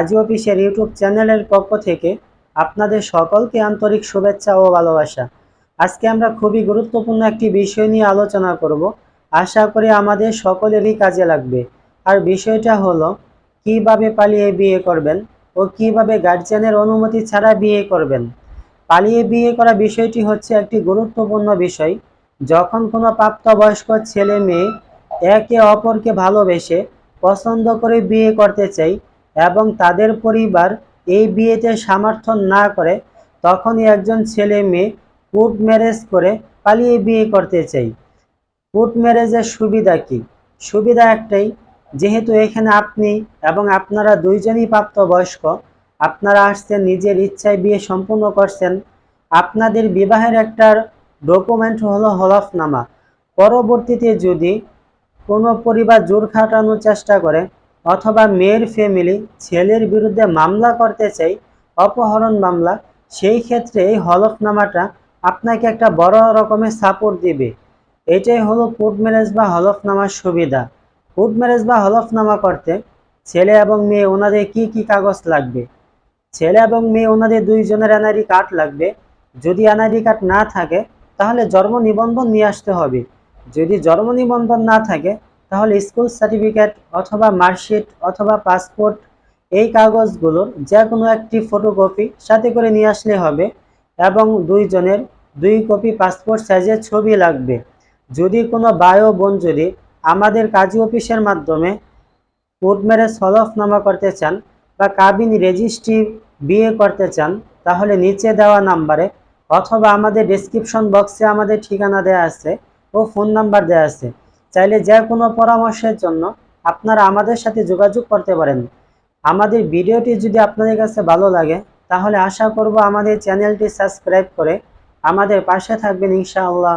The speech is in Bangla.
কাজী অফিসের ইউটিউব চ্যানেলের পক্ষ থেকে আপনাদের সকলকে আন্তরিক শুভেচ্ছা ও ভালোবাসা। আজকে আমরা খুবই গুরুত্বপূর্ণ একটি বিষয় নিয়ে আলোচনা করব। আশা করি আমাদের সকলেরই কাজে লাগবে। আর বিষয়টা হলো কিভাবে পালিয়ে বিয়ে করবেন ও কিভাবে গার্জিয়ানের অনুমতি ছাড়া বিয়ে করবেন। পালিয়ে বিয়ে করা বিষয়টি হচ্ছে একটি গুরুত্বপূর্ণ বিষয়। যখন কোনো প্রাপ্তবয়স্ক ছেলে মেয়ে একে অপরকে ভালোবেসে পছন্দ করে বিয়ে করতে চাই এবং তাদের পরিবার এই বিয়েতে সমর্থন না করে, তখনই একজন ছেলে মেয়ে কোর্ট ম্যারেজ করে পালিয়ে বিয়ে করতে চাই। কোর্ট ম্যারেজের সুবিধা কি? সুবিধা একটাই, যেহেতু এখানে আপনি এবং আপনারা দুইজনই প্রাপ্তবয়স্ক, আপনারা আসছেন নিজের ইচ্ছায় বিয়ে সম্পূর্ণ করছেন। আপনাদের বিবাহের একটা ডকুমেন্ট হলো হলফনামা। পরবর্তীতে যদি কোনো পরিবার জোর খাটানোর চেষ্টা করে অথবা মেয়ের ফ্যামিলি ছেলের বিরুদ্ধে মামলা করতে চাই, অপহরণ মামলা, সেই ক্ষেত্রে এই হলফনামাটা আপনাকে একটা বড় রকমের সাপোর্ট দিবে। এটাই হলো কোর্ট ম্যারেজ বা হলফনামার সুবিধা। কোর্ট ম্যারেজ বা হলফনামা করতে ছেলে এবং মেয়ে ওনাদের কি কি কাগজ লাগবে? ছেলে এবং মেয়ে ওনাদের দুইজনের এনআইডি কার্ড লাগবে। যদি এনআইডি কার্ড না থাকে তাহলে জন্ম নিবন্ধন নিয়ে আসতে হবে। যদি জন্ম নিবন্ধন না থাকে তাহলে স্কুল সার্টিফিকেট অথবা মার্কশিট অথবা পাসপোর্ট, এই কাগজগুলোর যে কোনো একটি ফটোকপি সাথে করে নিয়ে আসলে হবে। এবং দুইজনের 2 কপি পাসপোর্ট সাইজের ছবি লাগবে। যদি কোনো ভাই ও বোন যদি আমাদের কাজী অফিসের মাধ্যমে কোর্ট ম্যারেজ হলফনামা করতে চান বা কাবিন রেজিস্ট্রি বিয়ে করতে চান, তাহলে নিচে দেওয়া নাম্বারে অথবা আমাদের ডেসক্রিপশন বক্সে আমাদের ঠিকানা দেওয়া আছে ও ফোন নাম্বার দেওয়া আছে। চাইলে যে কোনো পরামর্শের জন্য আপনারা আমাদের সাথে যোগাযোগ করতে পারেন। আমাদের ভিডিওটি যদি আপনাদের কাছে ভালো লাগে তাহলে আশা করব আমাদের চ্যানেলটি সাবস্ক্রাইব করে আমাদের পাশে থাকবেন ইনশাআল্লাহ।